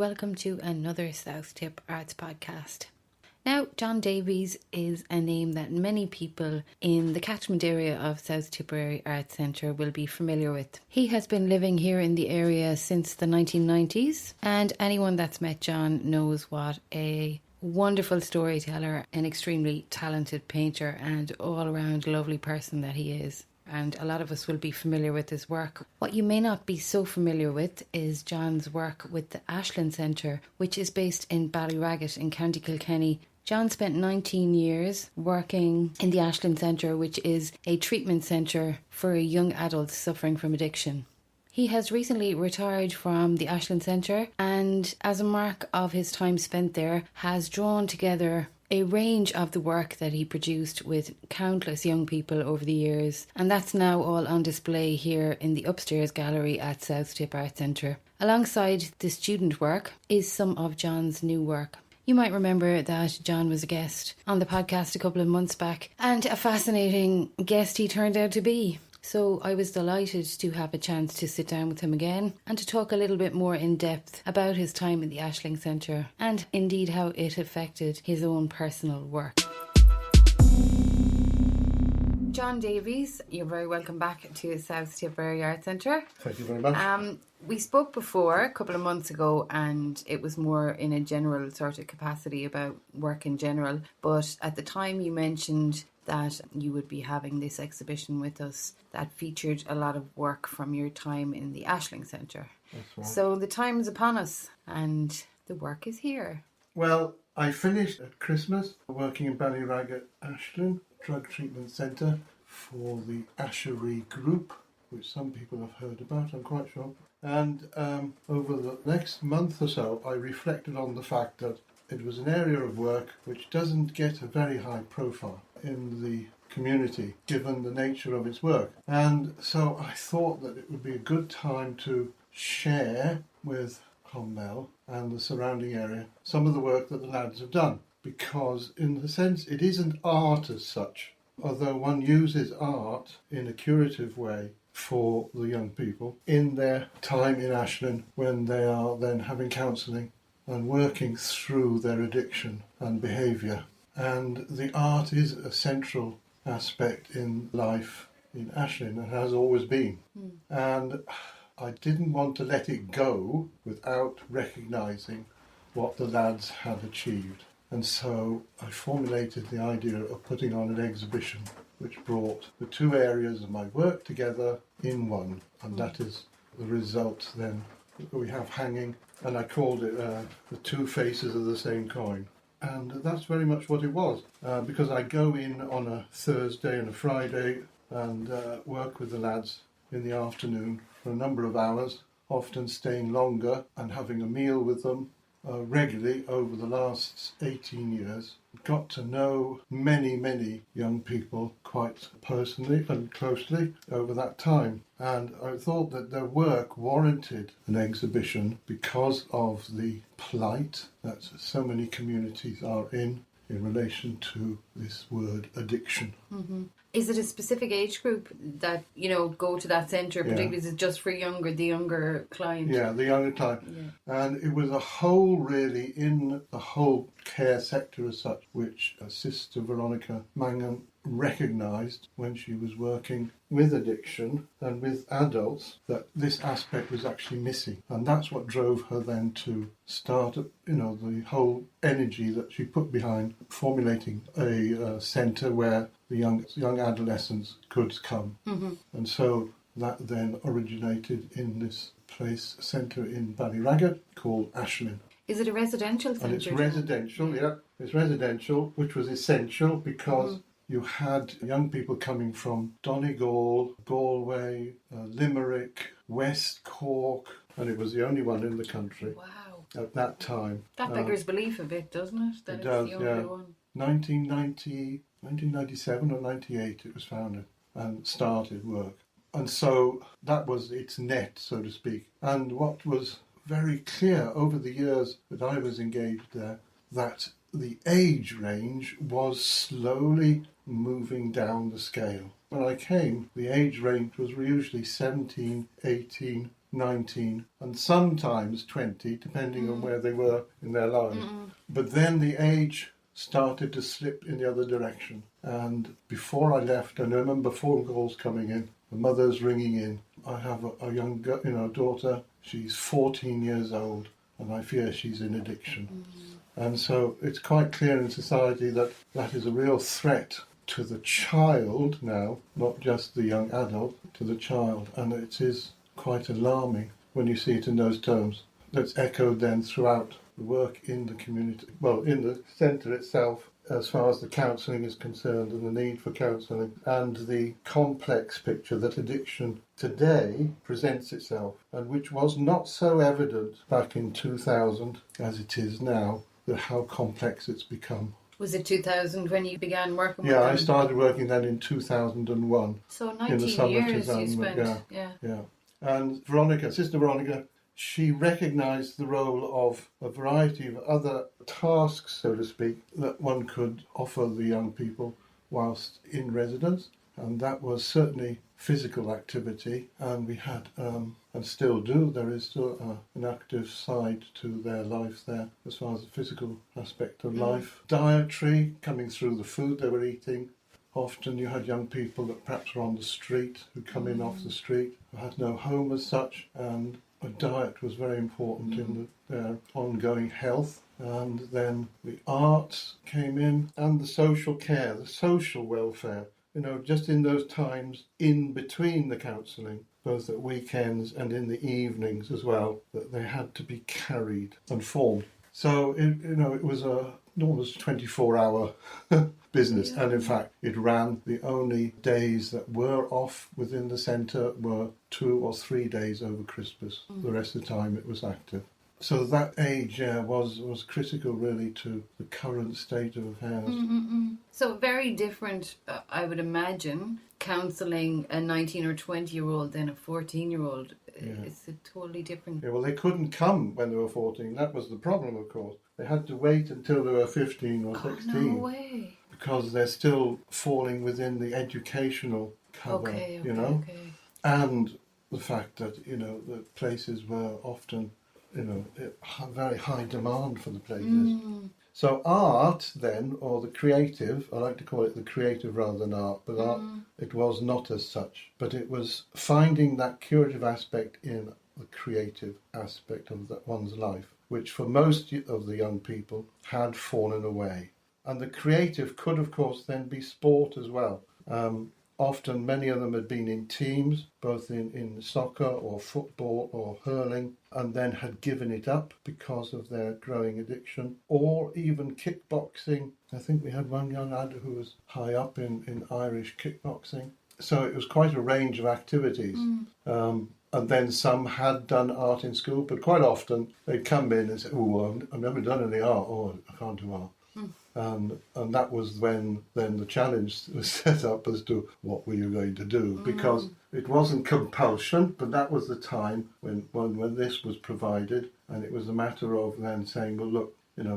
welcome to another South Tip Arts podcast. Now, John Davies is a name that many people in the catchment area of South Tipperary Arts Centre will be familiar with. He has been living here in the area since the 1990s, and anyone that's met John knows what a wonderful storyteller, an extremely talented painter, and all-around lovely person that he is. And a lot of us will be familiar with his work. What you may not be so familiar with is John's work with the Aislinn Centre, which is based in Ballyraggett in County Kilkenny. John spent 19 years working in the Aislinn Centre, which is a treatment centre for young adults suffering from addiction. He has recently retired from the Aislinn Centre, and as a mark of his time spent there, has drawn together a range of the work that he produced with countless young people over the years, and that's now all on display here in the upstairs gallery at South Tip Arts Centre. Alongside the student work is some of John's new work. You might remember that John was a guest on the podcast a couple of months back, and a fascinating guest he turned out to be. So I was delighted to have a chance to sit down with him again and to talk a little bit more in depth about his time in the Aislinn Centre and indeed how it affected his own personal work. John Davies, you're very welcome back to South Tipperary Arts Centre. Thank you very much. We spoke before a couple of months ago, and it was more in a general sort of capacity about work in general, but at the time you mentioned that you would be having this exhibition with us that featured a lot of work from your time in the Aislinn Centre. That's right. So the time is upon us and the work is here. Well, I finished at Christmas working in Ballyraggett, Aislinn Drug Treatment Centre for the Ashery Group, which some people have heard about, I'm quite sure. And over the next month or so, I reflected on the fact that it was an area of work which doesn't get a very high profile in the community, given the nature of its work. And so I thought that it would be a good time to share with Clonmel and the surrounding area some of the work that the lads have done. Because in the sense, it isn't art as such, although one uses art in a curative way for the young people in their time in Aislinn when they are then having counselling and working through their addiction and behaviour. And the art is a central aspect in life in Aislinn and has always been. And I didn't want to let it go without recognising what the lads had achieved. And so I formulated the idea of putting on an exhibition which brought the two areas of my work together in one. And that is the result then that we have hanging. And I called it the two faces of the same coin. And that's very much what it was. Because I go in on a Thursday and a Friday and work with the lads in the afternoon for a number of hours, often staying longer and having a meal with them regularly over the last 18 years. Got to know many, many young people quite personally and closely over that time. And I thought that their work warranted an exhibition because of the plight that so many communities are in relation to this word addiction. Mm-hmm. Is it a specific age group that, go to that centre, particularly is it just for the younger client? Yeah, the younger client. Yeah. And it was a hole really in the whole care sector as such, which Sister Veronica Mangan recognised when she was working with addiction and with adults that this aspect was actually missing. And that's what drove her then to start, the whole energy that she put behind formulating a centre where the young adolescents could come. Mm-hmm. And so that then originated in this centre in Ballyraggett called Aislinn. Is it a residential centre? And it's residential, yeah. It's residential, which was essential because you had young people coming from Donegal, Galway, Limerick, West Cork, and it was the only one in the country. Wow. At that time. That beggars belief a bit, doesn't it? That it does, the only one. 1997 or 98 it was founded and started work. And so that was its net, so to speak. And what was very clear over the years that I was engaged there, that the age range was slowly moving down the scale. When I came, the age range was usually 17, 18 19, and sometimes 20, depending on where they were in their lives. But then the age started to slip in the other direction. And before I left, and I remember phone calls coming in, the mother's ringing in. I have a young daughter. She's 14 years old, and I fear she's in addiction. And so it's quite clear in society that that is a real threat to the child now, not just the young adult, to the child. And it is quite alarming when you see it in those terms. That's echoed then throughout the work in the community, well, in the centre itself, as far as the counselling is concerned and the need for counselling, and the complex picture that addiction today presents itself, and which was not so evident back in 2000 as it is now, that how complex it's become. Was it 2000 when you began working with them? them? I started working then in 2001. So 19 in the summer years you spent. Yeah. And Sister Veronica, she recognised the role of a variety of other tasks, so to speak, that one could offer the young people whilst in residence. And that was certainly physical activity. And we had, and still do, there is still an active side to their life there as far as the physical aspect of life. Dietary, coming through the food they were eating. Often you had young people that perhaps were on the street, who come in off the street, who had no home as such, and a diet was very important in their ongoing health. And then the arts came in, and the social care, the social welfare, just in those times in between the counselling, both at weekends and in the evenings as well, that they had to be carried and formed. So, it was a almost 24-hour business. And in fact, it ran. The only days that were off within the centre were 2 or 3 days over Christmas. The rest of the time it was active. So that age was critical really to the current state of affairs. So very different, I would imagine, counselling a 19 or 20-year-old than a 14-year-old. It's a totally different... Yeah, well, they couldn't come when they were 14. That was the problem, of course. They had to wait until they were 15 or 16. Oh, no way. Because they're still falling within the educational cover, Okay. And the fact that, the places were often, very high demand for the places. So art then, or the creative, I like to call it the creative rather than art, but art, it was not as such. But it was finding that curative aspect in the creative aspect of one's life, which for most of the young people had fallen away. And the creative could, of course, then be sport as well. Often, many of them had been in teams, both in soccer or football or hurling, and then had given it up because of their growing addiction, or even kickboxing. I think we had one young lad who was high up in Irish kickboxing. So it was quite a range of activities. And then some had done art in school, but quite often they'd come in and say, I've never done any art, I can't do art. And that was when then the challenge was set up as to what were you going to do, because it wasn't compulsion, but that was the time when this was provided, and it was a matter of then saying, well, look,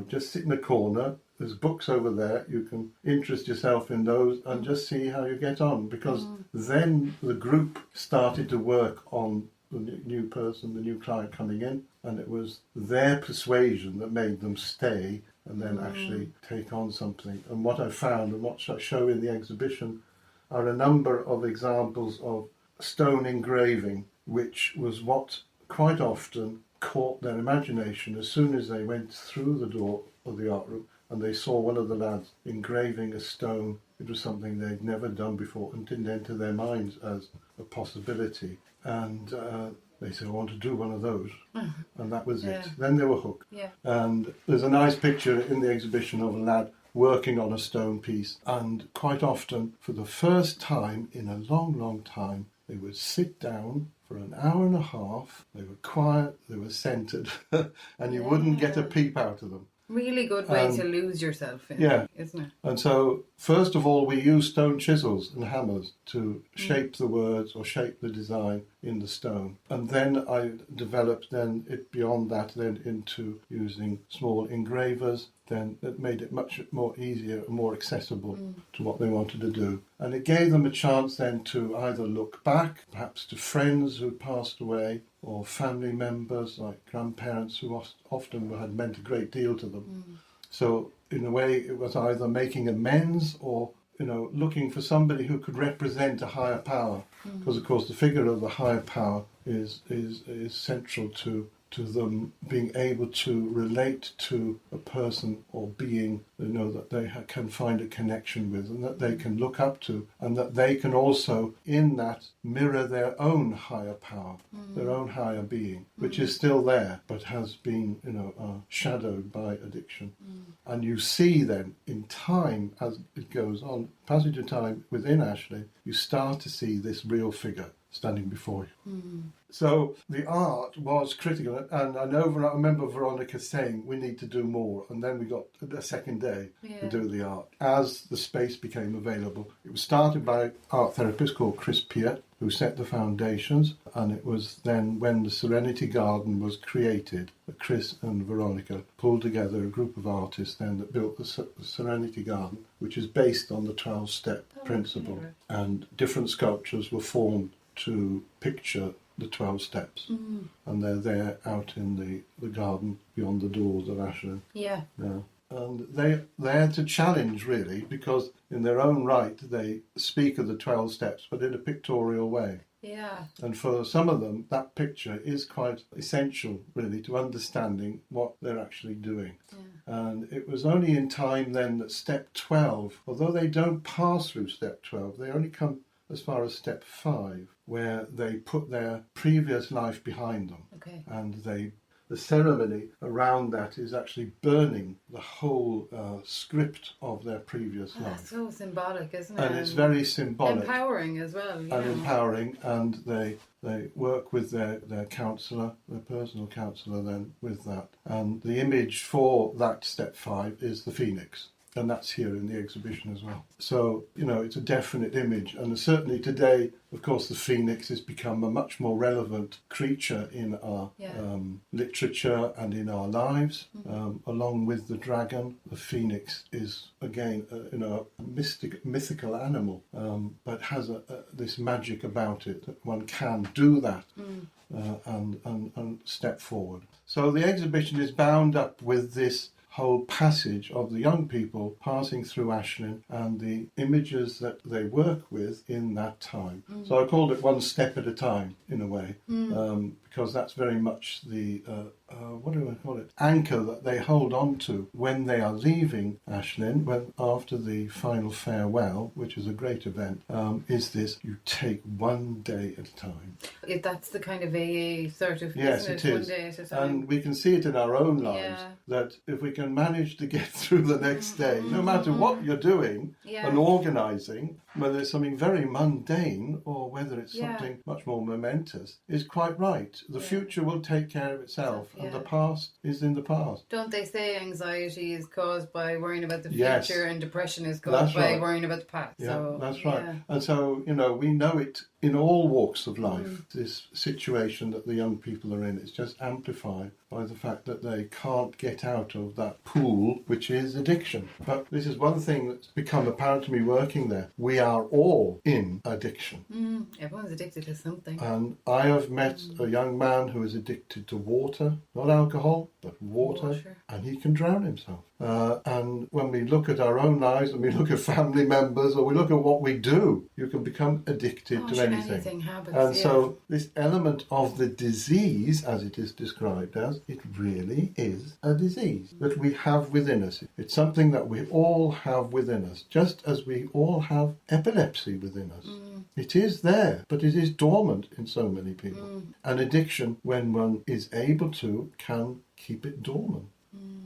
just sit in the corner, there's books over there, you can interest yourself in those and just see how you get on, because then the group started to work on the new person, the new client coming in, and it was their persuasion that made them stay and then actually take on something. And what I found, and what I show in the exhibition, are a number of examples of stone engraving, which was what quite often caught their imagination as soon as they went through the door of the art room and they saw one of the lads engraving a stone. It was something they'd never done before and didn't enter their minds as a possibility. And they said, I want to do one of those. And that was it. Then they were hooked. And there's a nice picture in the exhibition of a lad working on a stone piece. And quite often, for the first time in a long, long time, they would sit down for an hour and a half. They were quiet, they were centred, and you wouldn't get a peep out of them. Really good way to lose yourself in, isn't it? And so, first of all, we use stone chisels and hammers to shape the words or shape the design in the stone. And then I developed it beyond that then into using small engravers, then it made it much more easier and more accessible to what they wanted to do. And it gave them a chance then to either look back, perhaps to friends who had passed away, or family members like grandparents who often had meant a great deal to them. So in a way it was either making amends or looking for somebody who could represent a higher power, because of course the figure of the higher power is central to them being able to relate to a person or being, that they can find a connection with and that they can look up to, and that they can also, in that, mirror their own higher power, their own higher being, which is still there, but has been, shadowed by addiction. And you see then, in time, as it goes on, passage of time within Aislinn, you start to see this real figure standing before you. So the art was critical, and I remember Veronica saying we need to do more, and then we got a second day to do the art. As the space became available, it was started by an art therapist called Chris Piet, who set the foundations, and it was then when the Serenity Garden was created that Chris and Veronica pulled together a group of artists then that built the Serenity Garden, which is based on the 12-step principle, and different sculptures were formed to picture the 12 steps, and they're there out in the garden beyond the doors of Aislinn. And they're to challenge, really, because in their own right they speak of the 12 steps, but in a pictorial way. And for some of them, that picture is quite essential, really, to understanding what they're actually doing. And it was only in time then that step 12, although they don't pass through step 12, they only come as far as step 5, where they put their previous life behind them. And the ceremony around that is actually burning the whole script of their previous life. That's so symbolic, isn't it? And it's very symbolic. Empowering as well. And empowering, and they work with their counsellor, their personal counsellor then with that. And the image for that step 5 is the phoenix. And that's here in the exhibition as well. So, it's a definite image. And certainly today, of course, the phoenix has become a much more relevant creature in our literature and in our lives. Along with the dragon, the phoenix is, again, a mythical animal, but has this magic about it that one can do that and step forward. So the exhibition is bound up with this whole passage of the young people passing through Aislinn and the images that they work with in that time. So I called it one step at a time, in a way, because that's very much the, anchor that they hold on to when they are leaving Aislinn, after the final farewell, which is a great event, is this: you take one day at a time. That's the kind of AA sort of, yes, isn't it it? is. One day at a time. And we can see it in our own lives, that if we can manage to get through the next day, no matter what you're doing and organising, whether it's something very mundane or whether it's something much more momentous, is quite right. The future will take care of itself, and the past is in the past. Don't they say anxiety is caused by worrying about the future and depression is caused by worrying about the past? Yeah, so, that's right. And so, we know it in all walks of life. This situation that the young people are in is just amplified by the fact that they can't get out of that pool, which is addiction. But this is one thing that's become apparent to me working there. We are all in addiction. Everyone's addicted to something. And I have met a young man who is addicted to water, not alcohol, but water. And he can drown himself. And when we look at our own lives, and we look at family members, or we look at what we do, you can become addicted to anything. Happens, and so this element of the disease, as it is described as, it really is a disease that we have within us. It's something that we all have within us, just as we all have epilepsy within us. It is there, but it is dormant in so many people. And addiction, when one is able to, can keep it dormant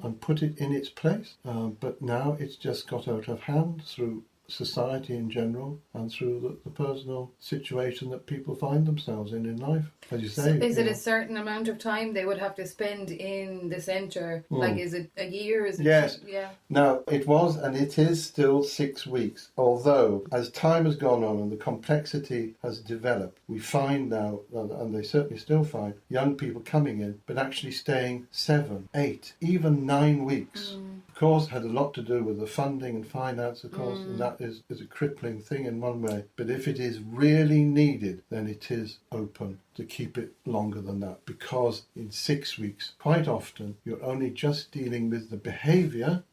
and put it in its place. But now it's just got out of hand through society in general and through the personal situation that people find themselves in life. As you say. So is it a certain amount of time they would have to spend in the centre? Like, is it a year? Is it yes. Yeah. Now, it was and it is still 6 weeks, although as time has gone on and the complexity has developed, we find now, and they certainly still find, young people coming in but actually staying 7, 8, even 9 weeks. Of course, had a lot to do with the funding and finance, of course, and that is a crippling thing in one way. But if it is really needed, then it is open to keep it longer than that, because in 6 weeks, quite often, you're only just dealing with the behaviour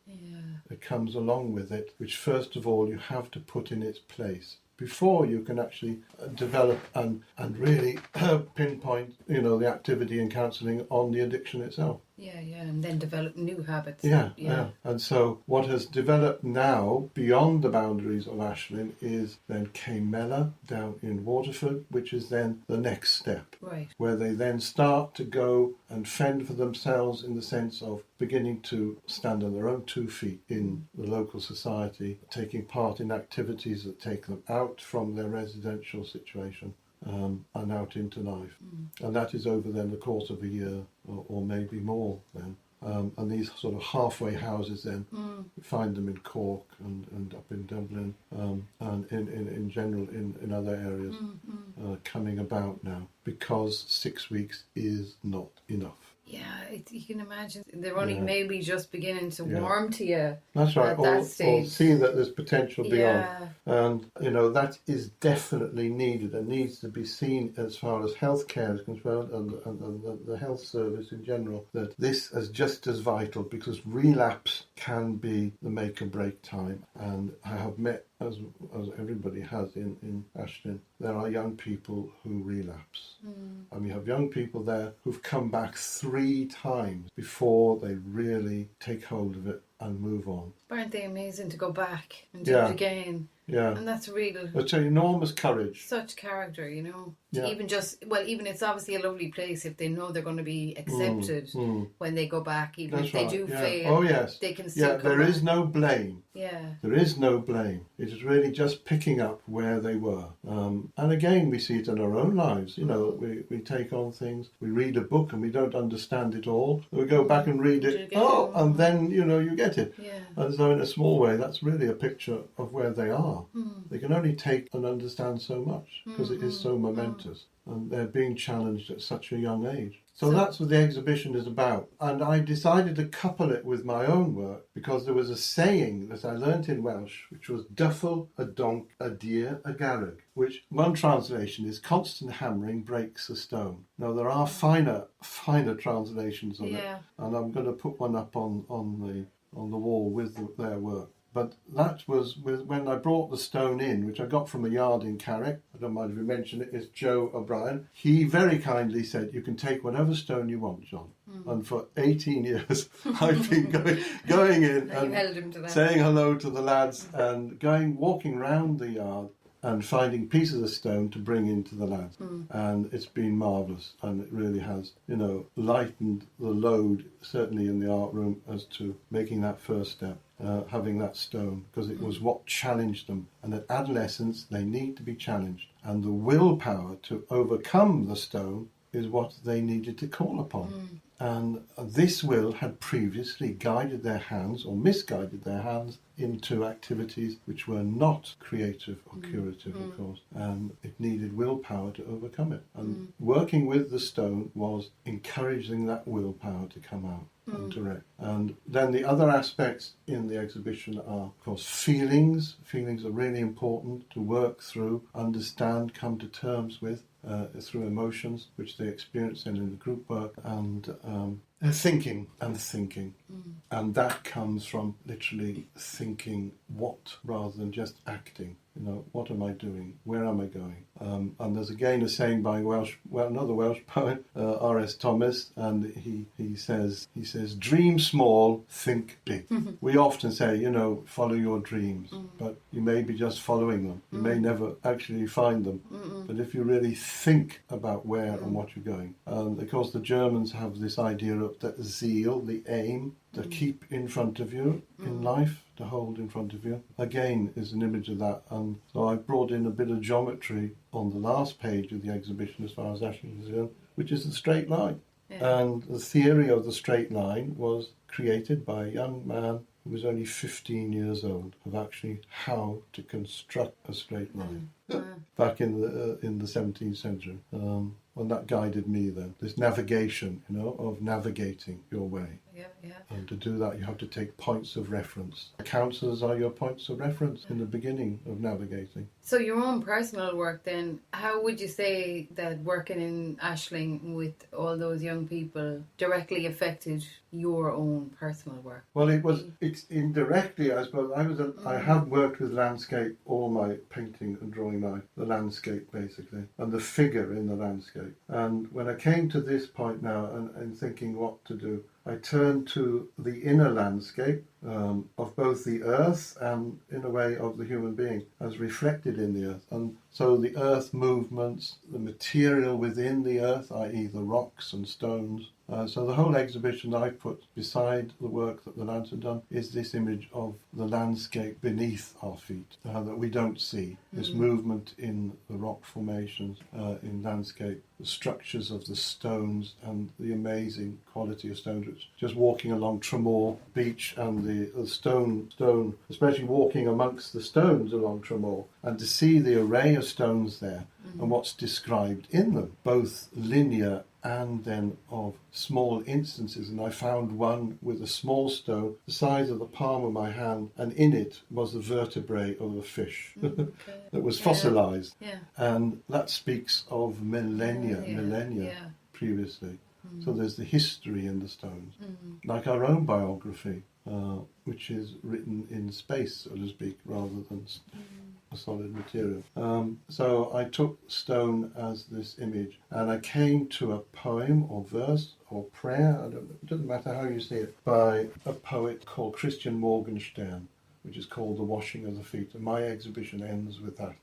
that comes along with it, which first of all you have to put in its place before you can actually develop and really pinpoint, the activity and counselling on the addiction itself. Yeah, and then develop new habits. Yeah. And so what has developed now beyond the boundaries of Aislinn is then Caymella down in Waterford, which is then the next step. Right. Where they then start to go and fend for themselves in the sense of beginning to stand on their own 2 feet in the local society, taking part in activities that take them out from their residential situation. And out into life. And that is over then the course of a year or maybe more then. And these sort of halfway houses then, you find them in Cork and up in Dublin and in general in other areas coming about now, because 6 weeks is not enough. Yeah, you can imagine they're only maybe just beginning to warm to you. That's right, at that stage. Or see that there's potential beyond. And, that is definitely needed and needs to be seen as far as healthcare is concerned and the health service in general, that this is just as vital, because relapse can be the make or break time. And I have met, as everybody has in Aislinn, there are young people who relapse. And we have young people there who've come back 3 times before they really take hold of it and move on. Aren't they amazing to go back and do it again? Yeah. And that's real. It's an enormous courage. Such character, Even even it's obviously a lovely place if they know they're going to be accepted when they go back, even if they do fail. Oh, yes. They can still come there back. is no blame. Yeah. There is no blame. It is really just picking up where they were. And again, we see it in our own lives. We take on things. We read a book and we don't understand it all. We go back and read it. And then, you get it. Yeah. And so in a small way, that's really a picture of where they are. They can only take and understand so much because it is so momentous. And they're being challenged at such a young age. So that's what the exhibition is about. And I decided to couple it with my own work because there was a saying that I learnt in Welsh, which was Duffel, a donk, a deer, a garreg, which one translation is constant hammering breaks a stone. Now there are finer translations of it. And I'm going to put one up on the wall with their work. But that was when I brought the stone in, which I got from a yard in Carrick. I don't mind if you mention it. It's Joe O'Brien. He very kindly said, "You can take whatever stone you want, John." And for 18 years, I've been going in and saying hello to the lads and walking round the yard and finding pieces of stone to bring into the lads. And it's been marvellous, and it really has, lightened the load, certainly in the art room, as to making that first step, having that stone, because it was what challenged them. And at adolescence, they need to be challenged. And the willpower to overcome the stone is what they needed to call upon. And this will had previously guided their hands, or misguided their hands, into activities which were not creative or curative, of course. And it needed willpower to overcome it. And working with the stone was encouraging that willpower to come out and direct. And then the other aspects in the exhibition are, of course, feelings. Feelings are really important to work through, understand, come to terms with. Through emotions, which they experience in the group work, and thinking. And that comes from literally thinking what, rather than just acting. What am I doing? Where am I going? And there's again a saying by another Welsh poet, R.S. Thomas, and he says, dream small, think big. We often say, follow your dreams, but you may be just following them. You may never actually find them. But if you really think about where and what you're going. Of course, the Germans have this idea of the zeal, the aim, to keep in front of you in life, to hold in front of you. Again, is an image of that. And so I brought in a bit of geometry on the last page of the exhibition as far as Aislinn is concerned, which is the straight line. Yeah. And the theory of the straight line was created by a young man who was only 15 years old, of actually how to construct a straight line. Back in the 17th century. And that guided me then. This navigation, of navigating your way. Yeah, yeah. And to do that, you have to take points of reference. Councils are your points of reference in the beginning of navigating. So your own personal work then, how would you say that working in Aislinn with all those young people directly affected your own personal work? Well, it's indirectly, I suppose. I have worked with landscape all my painting and drawing life, the landscape basically, and the figure in the landscape. And when I came to this point now and thinking what to do, I turned to the inner landscape of both the earth and, in a way, of the human being as reflected in the earth. And so the earth movements, the material within the earth, i.e. the rocks and stones. So the whole exhibition I put beside the work that the lads have done is this image of the landscape beneath our feet that we don't see. This movement in the rock formations, in landscape, the structures of the stones and the amazing quality of stones. Which just walking along Tramore Beach and the stone, especially walking amongst the stones along Tramore, and to see the array of stones there and what's described in them, both linear and then of small instances. And I found one with a small stone the size of the palm of my hand, and in it was the vertebrae of a fish that was fossilized. Yeah. And that speaks of millennia previously. So there's the history in the stones, like our own biography, which is written in space, so to speak, rather than a solid material. So I took stone as this image, and I came to a poem or verse or prayer, it doesn't matter how you see it, by a poet called Christian Morgenstern, which is called The Washing of the Feet. And my exhibition ends with that,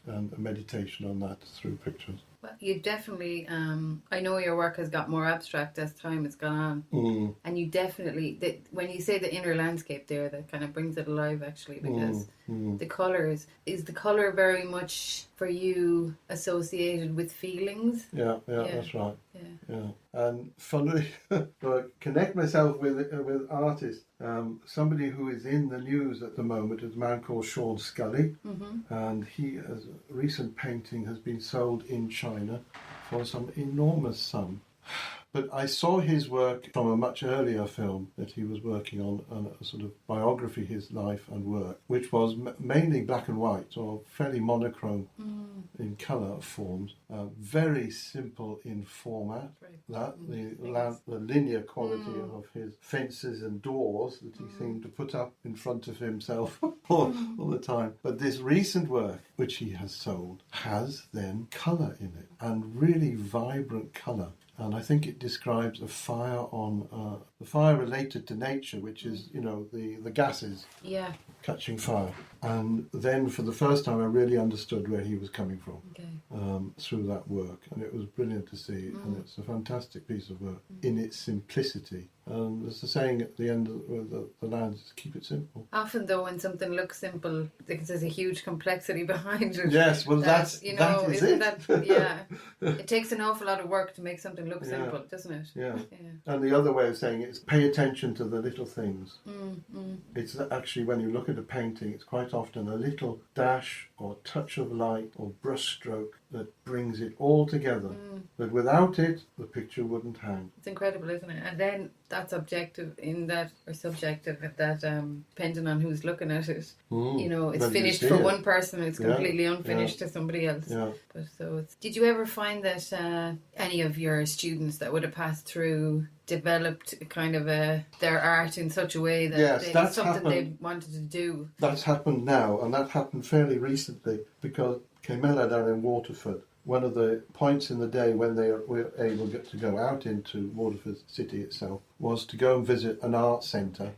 and a meditation on that through pictures. Well, you definitely, I know your work has got more abstract as time has gone on. And you definitely, when you say the inner landscape there, that kind of brings it alive actually, because the colours, is the colour very much for you associated with feelings? Yeah, that's right. Yeah. And funnily, I connect myself with artists. Somebody who is in the news at the moment is a man called Sean Scully, and he has a recent painting has been sold in China for some enormous sum. But I saw his work from a much earlier film that he was working on a sort of biography, his life and work, which was mainly black and white or fairly monochrome in colour forms, very simple in format. That the linear quality of his fences and doors that he seemed to put up in front of himself all the time. But this recent work, which he has sold, has then colour in it, and really vibrant colour. And I think it describes a fire the fire related to nature, which is, the gases catching fire. And then for the first time, I really understood where he was coming from through that work. And it was brilliant to see. And it's a fantastic piece of work in its simplicity. There's the saying at the end of the lands, keep it simple. Often, though, when something looks simple, there's a huge complexity behind it. Yes, well, that is it. It takes an awful lot of work to make something look simple, doesn't it? Yeah. And the other way of saying it is pay attention to the little things. It's actually, when you look at a painting, it's quite often a little dash or touch of light or brushstroke that brings it all together. But without it, the picture wouldn't hang. It's incredible, isn't it? And then that's objective in that, or subjective at that, depending on who's looking at it. It's finished for one person, it's completely unfinished to somebody else. Yeah. But did you ever find that any of your students that would have passed through developed kind of their art in such a way that it's something they wanted to do? That's happened now, and that happened fairly recently, because Camilla down in Waterford, one of the points in the day when they were able to go out into Waterford city itself was to go and visit an art centre.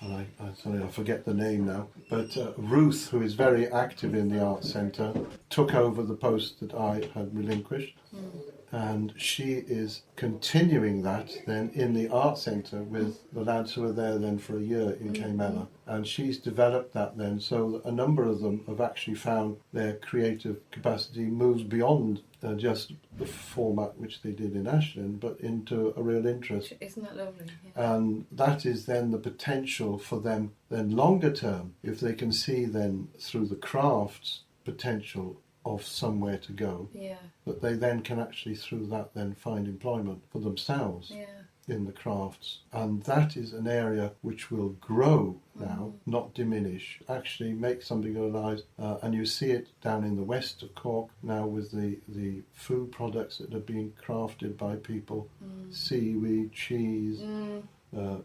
And I forget the name now, but Ruth, who is very active in the art centre, took over the post that I had relinquished. and she is continuing that then in the Arts Centre with the lads who were there then for a year in Caymella. And she's developed that then, so that a number of them have actually found their creative capacity moves beyond just the format which they did in Aislinn, but into a real interest. Isn't that lovely? Yeah. And that is then the potential for them then longer term, if they can see then through the crafts potential of somewhere to go, that they then can actually through that then find employment for themselves in the crafts. And that is an area which will grow now, not diminish, actually make something alive. And you see it down in the west of Cork now with the food products that are being crafted by people, seaweed, cheese,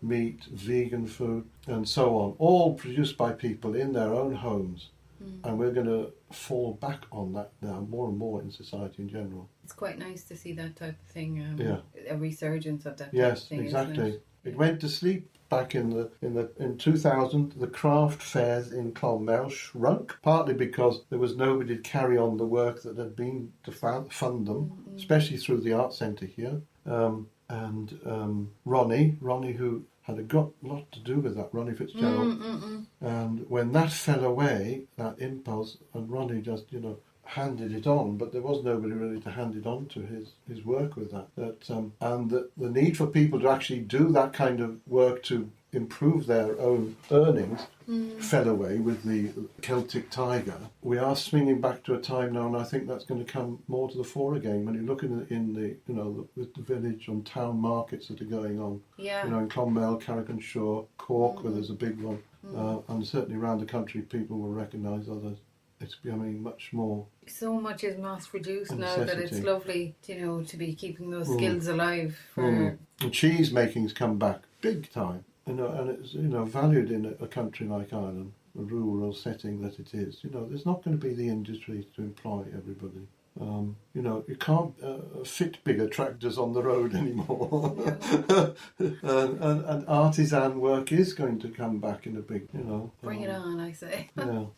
meat, vegan food, and so on, all produced by people in their own homes. And we're going to fall back on that now more and more in society in general. It's quite nice to see that type of thing, a resurgence of that type of thing. Yes, exactly. Isn't it? It went to sleep back in 2000. The craft fairs in Clonmel shrunk, partly because there was nobody to carry on the work that had been to fund them, especially through the Arts Centre here. And Ronnie, who had a lot to do with that, Ronnie Fitzgerald. And when that fell away, that impulse, and Ronnie just, handed it on, but there was nobody really to hand it on to his work with that. And the need for people to actually do that kind of work to improve their own earnings fell away with the Celtic Tiger. We are swinging back to a time now, and I think that's going to come more to the fore again when you look in the village and town markets that are going on. In Clonmel, Carrick-on-Shore, Cork, where there's a big one, and certainly around the country people will recognise others. It's becoming much more. So much is mass produced now that it's lovely, to be keeping those skills alive. And cheese making's come back big time, and it's valued in a country like Ireland, the rural setting that it is. There's not going to be the industry to employ everybody. You can't fit bigger tractors on the road anymore. and artisan work is going to come back in a big, Bring it on, I say.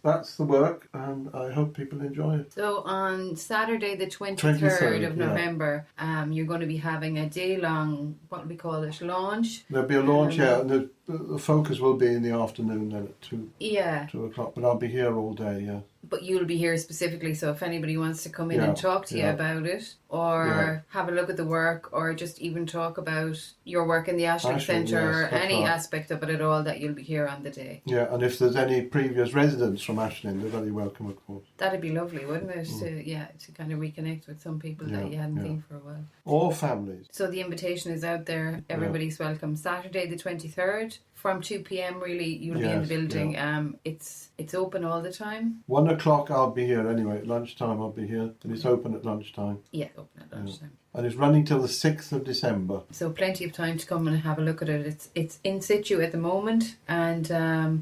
That's the work, and I hope people enjoy it. So on Saturday the 23rd of November, you're going to be having a day-long, what do we call it, launch? There'll be a launch, and the focus will be in the afternoon then at 2 o'clock, but I'll be here all day, But you'll be here specifically, so if anybody wants to come in and talk to you about it, or have a look at the work, or just even talk about your work in the Aislinn Centre, or any aspect of it at all, that you'll be here on the day. Yeah, and if there's any previous residents from Aislinn, they're very welcome, of course. That'd be lovely, wouldn't it? To kind of reconnect with some people that you hadn't seen for a while. All families. So the invitation is out there. Everybody's welcome. Saturday the 23rd. From 2 p.m. really, you'll be in the building. It's open all the time. 1 o'clock I'll be here anyway. At lunchtime I'll be here, and it's open at lunchtime. Yeah, open at lunchtime. And it's running till the 6th of December. So plenty of time to come and have a look at it. It's in situ at the moment, and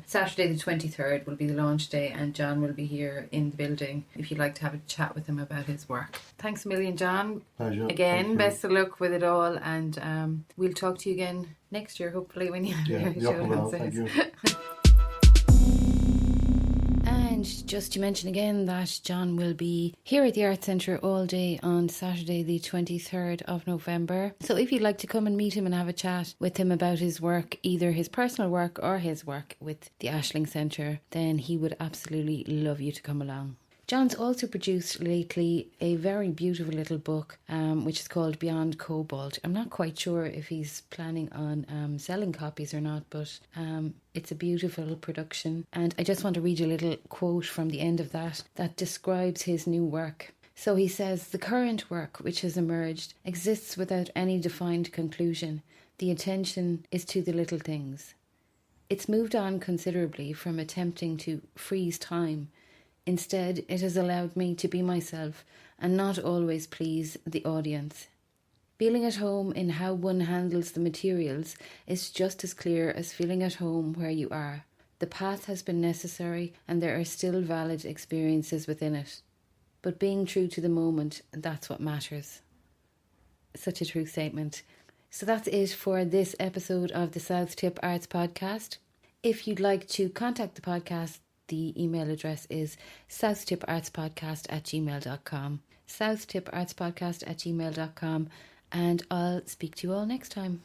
Saturday the 23rd will be the launch day, and John will be here in the building if you'd like to have a chat with him about his work. Thanks a million, John. Pleasure. Again, best of luck with it all, and we'll talk to you again next year, hopefully, when you have your show. Thank you. And just to mention again that John will be here at the Arts Centre all day on Saturday the 23rd of November. So if you'd like to come and meet him and have a chat with him about his work, either his personal work or his work with the Aislinn Centre, then he would absolutely love you to come along. John's also produced lately a very beautiful little book which is called Beyond Cobalt. I'm not quite sure if he's planning on selling copies or not, but it's a beautiful production. And I just want to read a little quote from the end of that describes his new work. So he says, "The current work which has emerged exists without any defined conclusion. The attention is to the little things. It's moved on considerably from attempting to freeze time. Instead, it has allowed me to be myself and not always please the audience. Feeling at home in how one handles the materials is just as clear as feeling at home where you are. The path has been necessary and there are still valid experiences within it. But being true to the moment, that's what matters." Such a true statement. So that's it for this episode of the South Tip Arts Podcast. If you'd like to contact the podcast, The email address is southtippartspodcast@gmail.com. southtippartspodcast@gmail.com, and I'll speak to you all next time.